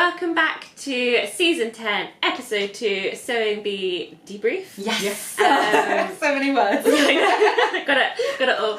welcome back to Season 10, Episode 2, Sewing Bee Debrief. Yes. So many words. got it all.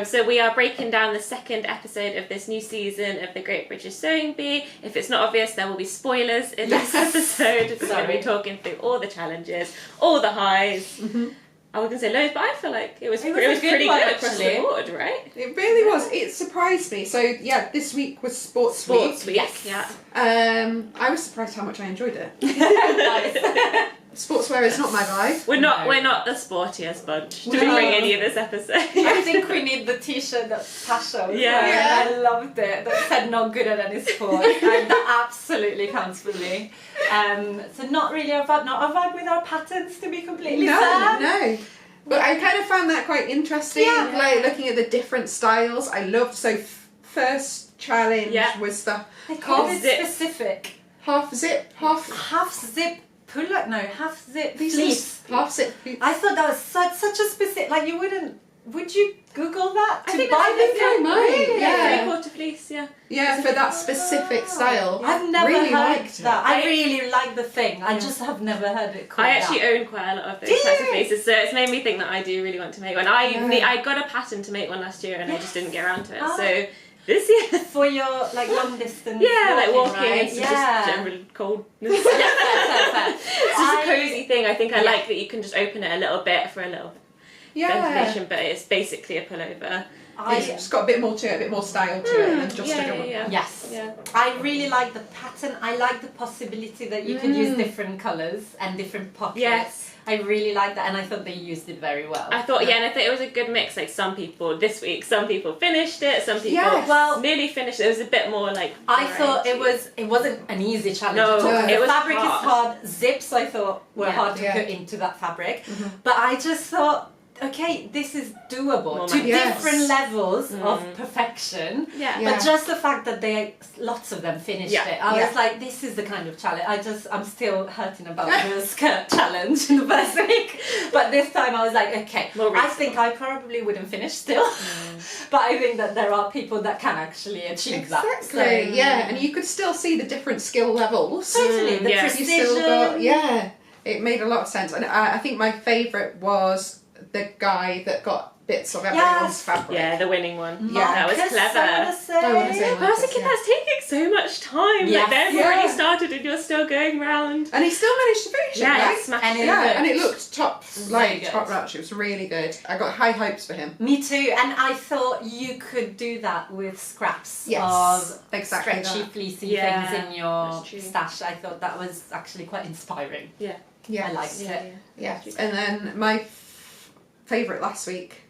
So we are breaking down the second episode of this new season of the Great British Sewing Bee. If it's not obvious, there will be spoilers in this episode. We're going to be talking through all the challenges, all the highs. Mm-hmm. I was going to say loads, but I feel like it was pretty good across the board, right? It really was. It surprised me. So, yeah, this week was Sports Week. Yes. Yeah. I was surprised how much I enjoyed it. Nice. Sportswear is not my vibe. We're not the sportiest bunch to bring any of this episode. I think we need the t-shirt that Tasha was wearing. I loved it. That said not good at any sport. And that absolutely counts for me. So not really a vibe with our patterns, to be completely fair. No. But I kind of found that quite interesting, like looking at the different styles. I loved, first challenge was the half zip specific. Half zip. Pull-up? No, half zip fleece. Half zip fleece. I thought that was such a specific, like you wouldn't, would you Google that to I think buy this? I might. Yeah. Three-quarter fleece, Yeah, for that specific style. I've never really heard liked that. it. I really like the thing. I just have never heard it called I actually own quite a lot of those types of fleeces, so it's made me think that I do really want to make one. I got a pattern to make one last year and I just didn't get around to it. So this year for your like long distance walking right? and just general coldness. Fair. It's just a cozy thing. I think I like that you can just open it a little bit for a little ventilation, but it's basically a pullover. It's got a bit more to it, a bit more style to it than just a double. Yes. Yeah. I really like the pattern. I like the possibility that you could use different colours and different pockets. Yes. I really like that, and I thought they used it very well. I thought it was a good mix. Like some people finished it, some people nearly finished it. It was a bit more like I thought it wasn't an easy challenge. No, the fabric is hard. Zips I thought were hard to put into that fabric, but I just thought, okay, this is doable to different levels of perfection. But just the fact that lots of them finished it, I was like, this is the kind of challenge. I'm still hurting about the skirt challenge in the first week. But this time I was like, okay, I think I probably wouldn't finish still. But I think that there are people that can actually achieve that. Exactly, and you could still see the different skill levels. Totally, the precision. You still got, it made a lot of sense. And I think my favourite was the guy that got bits of everyone's fabric. Yeah, the winning one. Yeah, that was clever. I was thinking that's taking so much time. Like they've already started and you're still going round. And he still managed to finish it, right? Smashed it. And it looked top notch. It was really good. I got high hopes for him. Me too. And I thought you could do that with scraps of stretchy, fleecy things in your stash. I thought that was actually quite inspiring. Yeah. I liked it. Yeah. And then my favourite last week,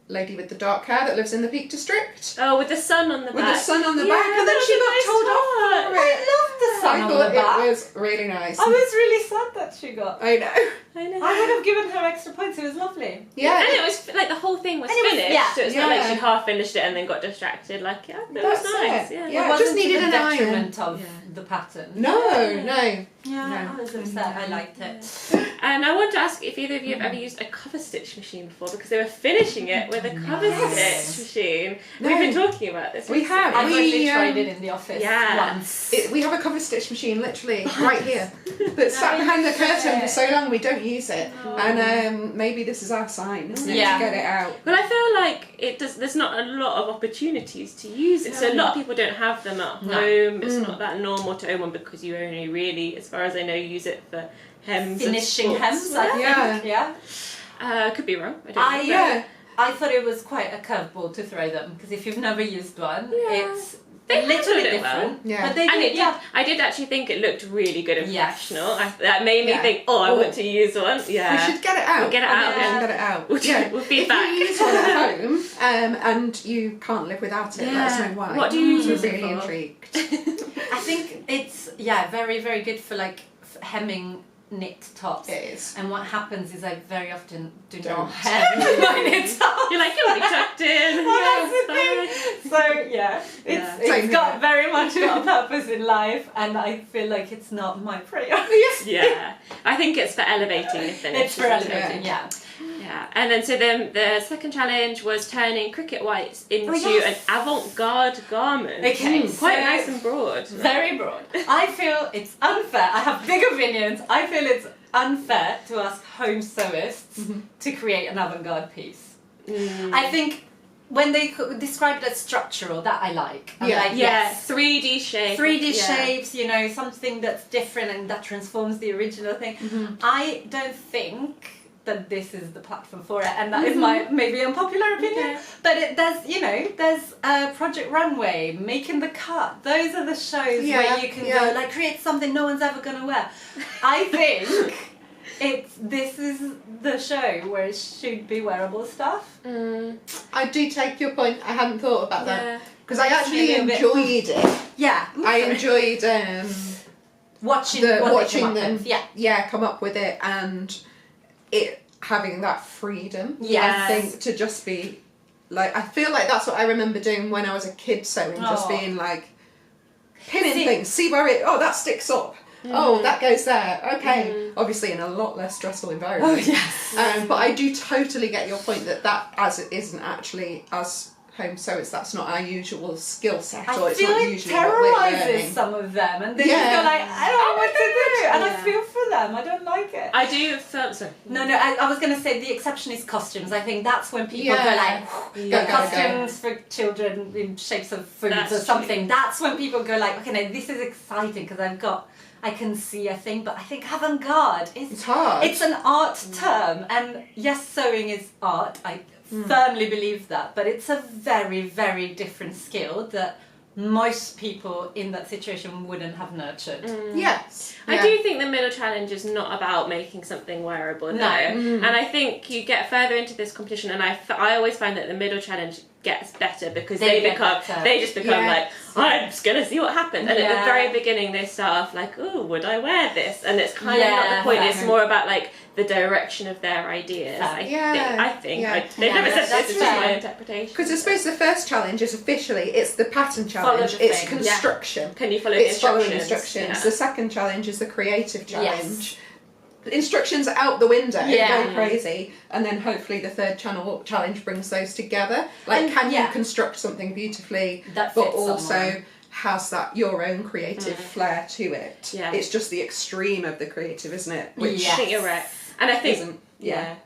lady with the dark hair that lives in the Peak District. Oh, with the sun on the back. With the sun on the back, and then she got told off for it. I loved the sun on the back. It was really nice. I was really sad that she got. I know. I would have given her extra points. It was lovely. Yeah, and it was like the whole thing was finished. So it's not like she half finished it and then got distracted. Like, it was nice. It wasn't just needed an an detriment of the pattern. No. I was upset. I liked it. And I want to ask if either of you have ever used a cover stitch machine before, because they were finishing it with a cover stitch machine. We've been talking about this. We have. I've only tried it in the office once. We have a cover stitch machine literally right here that's sat behind the curtain for so long we don't use it. And maybe this is our sign, isn't it, to get it out. But I feel like there's not a lot of opportunities to use it. So a lot of people don't have them at home. It's not that normal to own one because you only really, as far as I know, use it for hems. Finishing hems, I think. Could be wrong. I don't know. I thought it was quite a curveball to throw them, because if you've never used one, it's they a little bit different. Well. But they did, I did actually think it looked really good and professional. That made me think, I want to use one. Yeah. We should get it out. We'll get it out. Yeah. Get it out. We'll feedback. If you use one at home and you can't live without it, let us know why. What do you use We're it really for? intrigued. I think it's very, very good for like hemming knit tops. It is. And what happens is I very often do not hem my knit tops. You're like, you'll be tucked in. Well, that's the thing. So it's got very much got a purpose in life, and I feel like it's not my priority. Yeah, I think it's for elevating the finish. It's for elevating, Yeah, and then so then the second challenge was turning cricket whites into an avant-garde garment. Okay, quite nice and broad. Very broad. I feel it's unfair. I have big opinions. I feel it's unfair to ask home sewists to create an avant-garde piece. I think when they describe it as structural, that I like. I'm like, yes. 3D shape. 3D shapes, you know, something that's different and that transforms the original thing. I don't think that this is the platform for it, and that is my maybe unpopular opinion. But there's Project Runway, Making the Cut. Those are the shows where you can go like create something no one's ever gonna wear. I think this is the show where it should be wearable stuff. I do take your point. I hadn't thought about that because I actually enjoyed it. Yeah, I enjoyed watching them. Come up with it and it having that freedom. Yes. I think to just be like, I feel like that's what I remember doing when I was a kid sewing, just being like pinning things, see where that sticks up. Oh, that goes there. Okay. Obviously in a lot less stressful environment. Oh, yes. But I do totally get your point that as it isn't actually as home sewers, that's not our usual skill set. I or it's feel not it usually what we're terrorizes learning. some of them, and they just go like, I don't know what to do, and I feel for them. I don't like it. I do feel sorry. No, I was going to say the exception is costumes. I think that's when people go like, costumes for children in shapes of foods or something. True. That's when people go like, okay, now this is exciting because I can see a thing, but I think avant-garde it's hard. It's an art term, and yes, sewing is art. I firmly believe that, but it's a very, very different skill that most people in that situation wouldn't have nurtured. Yes. I do think the middle challenge is not about making something wearable. No. And I think you get further into this competition, and I always find that the middle challenge gets better because they just become like, I'm just gonna see what happens. And at the very beginning they start off like, oh, would I wear this? And it's kind of not the point. It's more about like the direction of their ideas. I think they've never said this, it's just my interpretation. Because I suppose the first challenge is officially it's the pattern challenge, it's construction. Can you follow it's the instructions? Following instructions. The second challenge is the creative challenge. Instructions out the window, go crazy, and then hopefully the third challenge brings those together. Like, can you construct something beautifully, but also has that your own creative flair to it? It's just the extreme of the creative, isn't it? Which I think you're right, and I think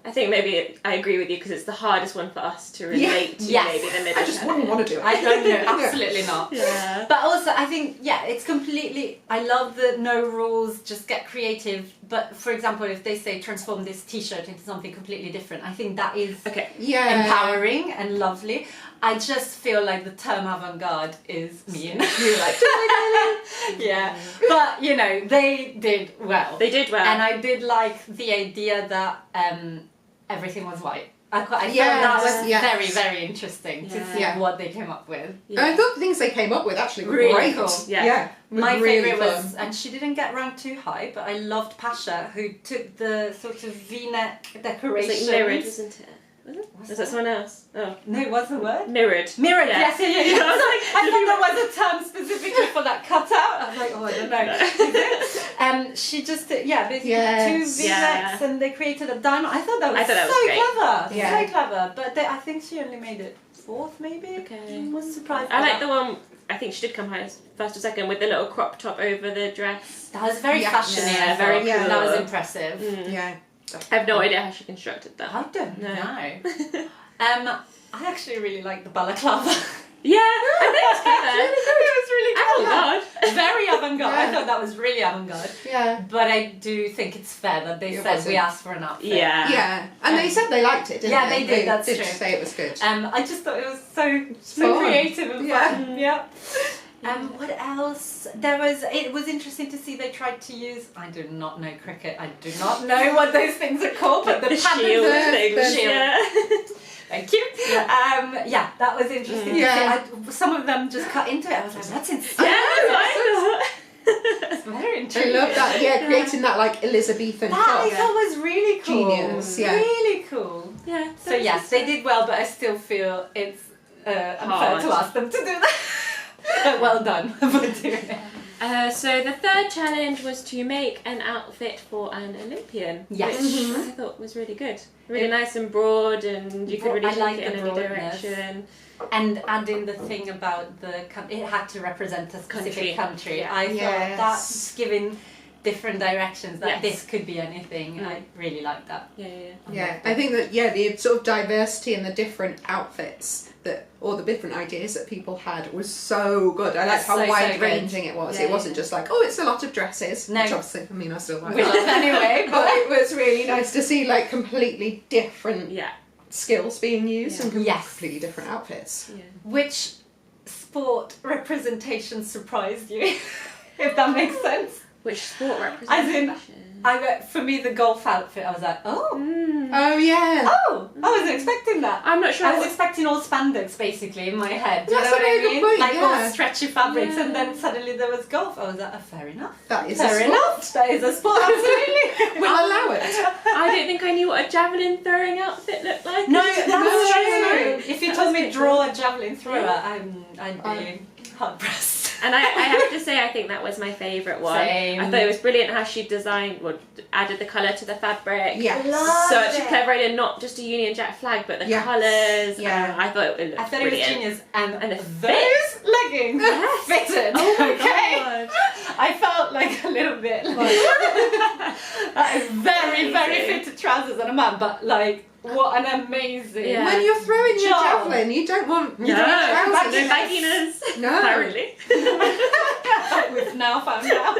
I think maybe I agree with you because it's the hardest one for us to relate to. Maybe the middle. I just wouldn't want to do it. I don't know, absolutely not. Yeah. But also, I think it's completely. I love the no rules, just get creative. But for example, if they say transform this T-shirt into something completely different, I think that is empowering and lovely. I just feel like the term avant-garde is mean. You're like, but you know, they did well. They did well, and I did like the idea that everything was white. I thought that was very, very interesting to see what they came up with. And I thought the things they came up with actually were really great. Cool. My really favourite was, and she didn't get ranked too high, but I loved Pasha, who took the sort of V-neck decorations. It's like mirrored, wasn't it? Was that someone else? Oh. No, what's the word? Mirrored. Mirrored, yes. I thought there was a term specifically for that cutout. I was like, I don't know. She just, basically two V-necks and they created a diamond. I thought that was so clever. So clever. But I think she only made it fourth, maybe. Okay. I was surprised. I like the one, I think she did come highest, first or second, with the little crop top over the dress. That was very fashionable. Yeah, very cool. That was impressive. Yeah. I have no idea how she constructed that. I don't know. I actually really like the balaclava. Yeah, I think it's clever. It was really clever. Avant-garde. Very avant-garde. I thought that was really avant-garde. Yeah. But I do think it's fair that they said we asked for an outfit. Yeah. And they said they liked it, didn't they? Yeah, they did. That's true. Say it was good. I just thought it was so creative and fun. Yeah. What else? It was interesting to see they tried to use, I do not know cricket, I do not know what those things are called, but the shield things. Shield. Thank you. That was interesting to see. Some of them just cut into it. I was like, that's insane. It's very interesting. I love that. Creating that like Elizabethan top. I thought was really cool. Genius. Really cool. Yeah. So yes, they did well, but I still feel it's unfair to ask them to do that. Well done for doing it. So the third challenge was to make an outfit for an Olympian, which I thought was really good. Really nice and broad, and you could really take it in any direction. And adding the thing about it had to represent a specific country. Yeah. I thought that's giving different directions, that this could be anything. I really like that. Yeah, I think that the sort of diversity in the different outfits or the different ideas that people had was so good. I liked how wide ranging it was. It wasn't just like, it's a lot of dresses, which obviously, I mean, I still like that anyway. But it was really nice to see like completely different skills being used and completely different outfits. Which sport representation surprised you? If that makes sense. Which sport representation? As in, for me, the golf outfit, I was like, oh yeah. Oh, I wasn't expecting that. I'm not sure. I was expecting all spandex basically in my head. That's a very good point, Like all stretchy fabrics, and then suddenly there was golf. I was like, fair enough. That is fair enough. That is a sport, absolutely. We'll allow it. I don't think I knew what a javelin throwing outfit looked like. No, that's true. If you told me draw a javelin thrower, I'd be hard pressed. And I have to say, I think that was my favourite one. Same. I thought it was brilliant how she added the colour to the fabric. Yeah. Such a clever idea, not just a Union Jack flag, but the colours. Yeah. I thought it looked brilliant. It was genius. And the those leggings fitted. Oh my God. I felt like a little bit like that is very, very fitted trousers on a man, but like what an amazing when you're throwing your javelin, you don't want trousers. No bagginess. No. Apparently. We've now found out.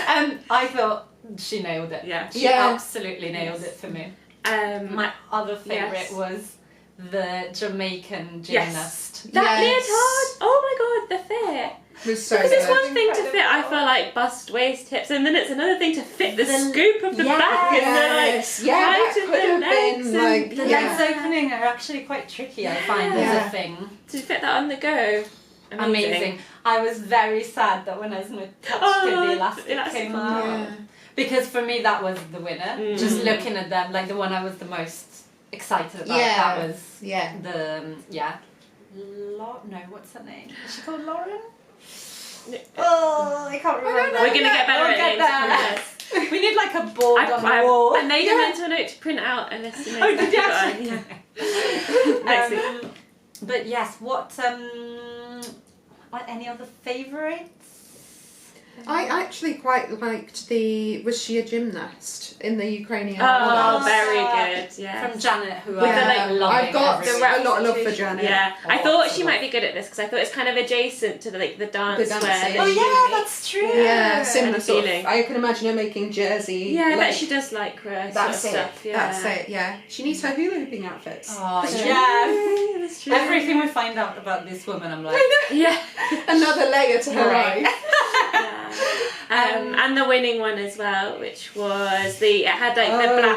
And I thought she nailed it. Yeah. She absolutely nailed it for me. My other favourite was the Jamaican gymnast. That leotard! Oh my god, the fit! Was so because it's good. one thing to fit, I feel like bust waist hips, and then it's another thing to fit the scoop of the back and the height of the legs. The legs opening are actually quite tricky, I find, as a thing. To fit that on the go. Amazing. I was very sad that when Esme touched it, the elastic came out. Yeah. Because for me that was the winner. Just looking at them, like the one I was the most excited about, that was no, what's her name? Is she called Lauren? Oh, I can't remember. We're going to get better at names. We need like a board on the wall. I made a mental note to print out a list of names. Oh, did you actually? Next week. But yes, what any other favourites? I actually quite liked was she a gymnast in the Ukrainian Oh, very good, yeah. From Janet, who I've got a lot of love for Janet. Yeah, I thought she might be good at this because I thought it's kind of adjacent to the dance wear. Oh yeah, that's true. Yeah, similar sort of, I can imagine her making jersey. Yeah, but she does like that's sort of stuff. Yeah. That's it. Yeah, she needs her hula hooping outfits. Oh yeah, that's true. Everything we find out about this woman, I'm like, another layer to her life. And the winning one as well, which was it had the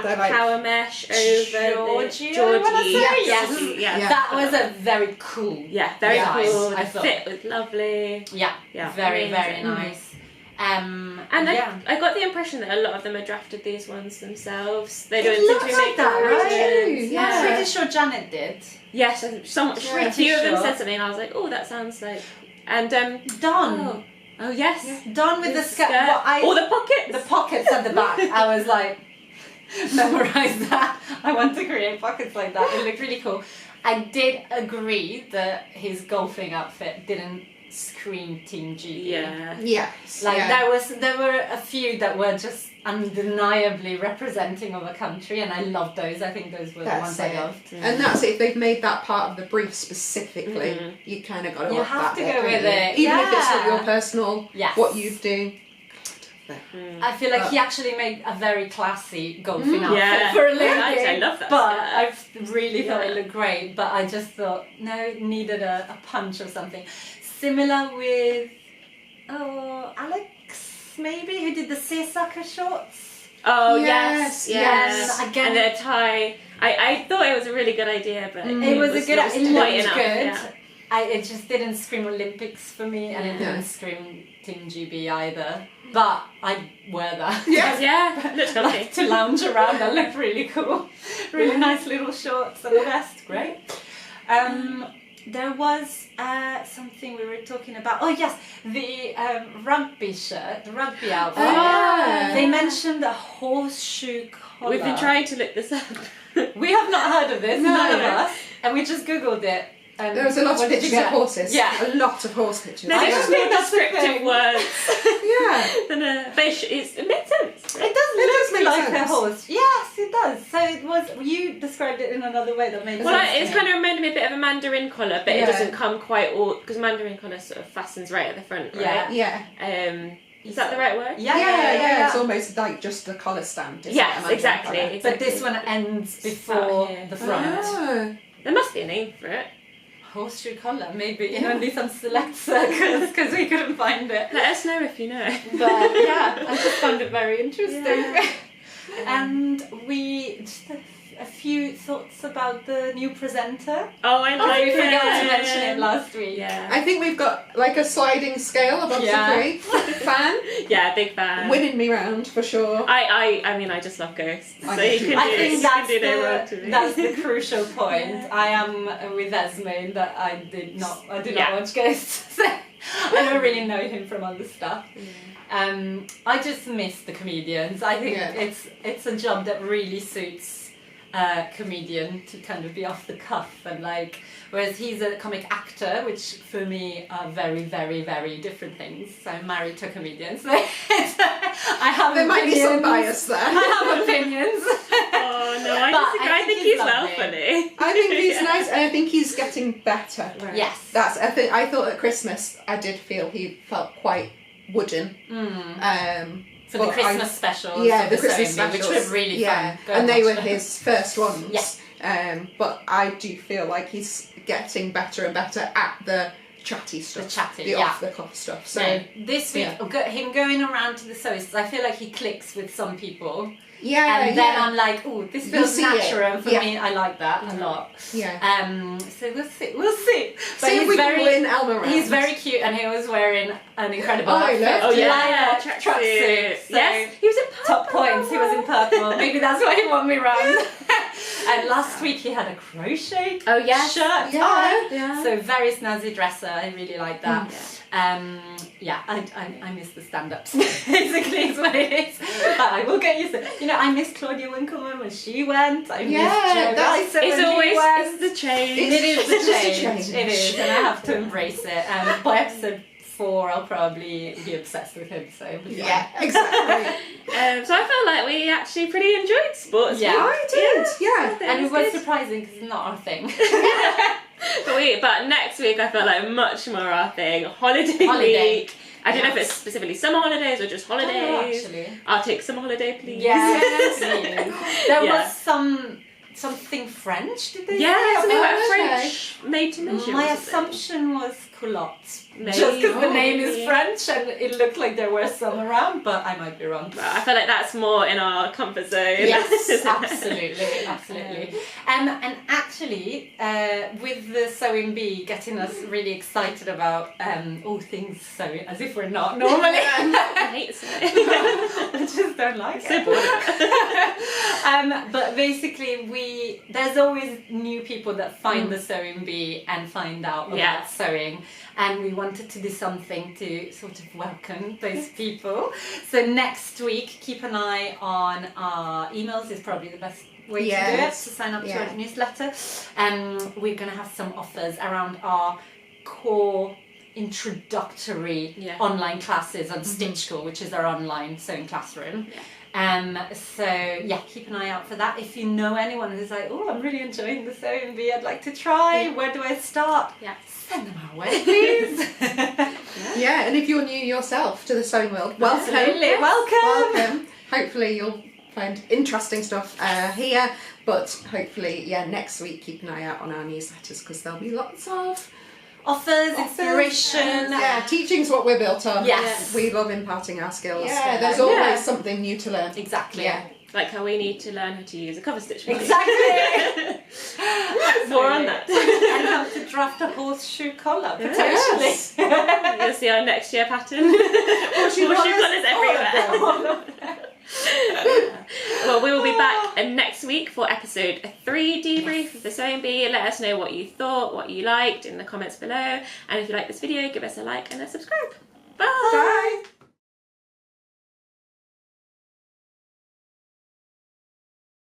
black power mesh over Georgie. Yes. That was a very cool. Yeah, very cool. I The fit was lovely. Yeah, very, very nice. I got the impression that a lot of them had drafted these ones themselves. They don't seem to make that, right? Yeah. I'm pretty sure Janet did. Yes, a few of them said something, and I was like, oh, that sounds like. And Dawn. Oh yes, Dawn with the skirt. The pockets. The pockets at the back. I was like, memorize that. I want to create pockets like that. It looked really cool. I did agree that his golfing outfit didn't scream Team GB. Yeah. Yes. There were a few that were just undeniably representing of a country, and I loved those. I think those were the ones I loved. And that's it. If they've made that part of the brief specifically, you kind of got to. You have to go with it, even if it's not your personal. What you do. I feel like he actually made a very classy golfing outfit for a Olympic. I love that. But I really thought it looked great. But I just thought it needed a punch or something. Similar with Alex, maybe, who did the seersucker shorts. Oh yes. Again, and the tie. I thought it was a really good idea, but it was a good. It looked good. Yeah. It just didn't scream Olympics for me, and it didn't scream Team GB either. But I'd wear that. Yeah, looks lovely. To lounge around, that looked really cool. Really nice little shorts and a vest, great. there was something we were talking about. Oh yes, the rugby shirt, the rugby outfit. Yeah. They mentioned a horseshoe collar. We've been trying to look this up. We have not heard of this, none of us, and we just googled it. There was a lot of pictures of horses. Yeah. A lot of horse pictures. No, they just make descriptive words. Yeah. It makes sense. It does make look like sense. a horse. Yes, it does. So it was. You described it in another way that made sense. Well, it's kind of reminded me a bit of a mandarin collar, but it doesn't come quite all because mandarin collar sort of fastens right at the front, right? Yeah. Is that the right word? Yeah. It's almost like just the collar stand. Yes, exactly. But this one ends before the front. Oh. There must be a name for it. Horseshoe collar, maybe in only some select circles because we couldn't find it. Let us know if you know. But yeah, I just found it very interesting. Yeah. And we just a few thoughts about the new presenter. Oh, I like We it. forgot to mention it last week. Yeah. I think we've got like a sliding scale above the three. Fan. Yeah, big fan. Winning me round for sure. I mean, I just love ghosts. I So do you too. can I do, think you can do no wrong to me. that's the crucial point. Yeah. I am with Esme that I do not Yeah. watch Ghosts. I don't really know him from other stuff. I just miss the comedians. I think it's a job that really suits a comedian to kind of be off the cuff and like, whereas he's a comic actor, which for me are very, very, very different things. So I'm married to a comedian, so I have There might be some opinions. bias there. I have opinions. Oh no, But I think he's well lovely. funny. I think he's nice, and I think he's getting better. Right. Yes. I thought at Christmas I did feel he felt quite wooden. For the Christmas specials. Yeah, of the Christmas Sony, specials. which were really fun. Go and they watch were them. his first ones. Yeah. But I do feel like he's getting better and better at the chatty stuff. The off the cuff stuff. So no, this week, him going around to the soaps, I feel like he clicks with some people. And then I'm like, oh, this feels natural. And for me, I like that a lot. Yeah. So we'll see. But See if we can win Elma round. He's very cute, and he was wearing an incredible I outfit. loved it. Tracksuit. So Yes, he was in purple. top points. He was in purple. Maybe that's why he won me round. And last week he had a crochet shirt. Yeah. So very snazzy dresser. I really like that. I miss the stand-ups. Basically, is what it is. But I will get used to it. You know, I miss Claudia Winkleman when she went. I miss Joe Dyson It's when always he went. it's the change. It is It's the just a change. change. It is, and I have to embrace it. By episode 4, I'll probably be obsessed with him. So Yeah, exactly. So I felt like we actually pretty enjoyed sports. Yeah. I did. Yeah. And it was good. surprising because it's not our thing. But next week I felt like much more our thing. Holiday week. I don't know if it's specifically summer holidays or just holidays. Actually. I'll take some holiday, please. Yes, please. There was something French, did they say? something Oh, about okay. French made to measure. My or something. assumption was culottes. Maybe. Just because the name is Maybe. French and it looked like there were some around, but I might be wrong. Well, I feel like that's more in our comfort zone. Yes, absolutely. And actually, with the sewing bee getting us really excited about all things sewing, as if we're not normally. I hate sewing. I just don't like So it. boring. But basically, there's always new people that find the sewing bee and find out about sewing. And we wanted to do something to sort of welcome those people. So next week, keep an eye on our emails. Is probably the best way to do it, to sign up to our newsletter. We're going to have some offers around our core introductory online classes on Stitch School, which is our online sewing classroom. So keep an eye out for that. If you know anyone who's like, oh, I'm really enjoying the sewing bee, I'd like to try, where do I start? Send them our way, please. And if you're new yourself to the sewing world, welcome. Absolutely. Welcome. Hopefully you'll find interesting stuff here, but hopefully next week keep an eye out on our newsletters because there'll be lots of offers, inspiration. Teaching's what we're built on. Yes. We love imparting our skills. There's There's always something new to learn. Exactly. Like how we need to learn how to use a cover stitch machine. Exactly. More on that. And how to draft a horseshoe collar, potentially. You'll see our next year pattern. Horseshoe collars everywhere. Well, we will be back next week for episode 3 debrief of the Sewing Bee. Let us know what you thought, what you liked in the comments below. And if you like this video, give us a like and a subscribe. Bye! Bye!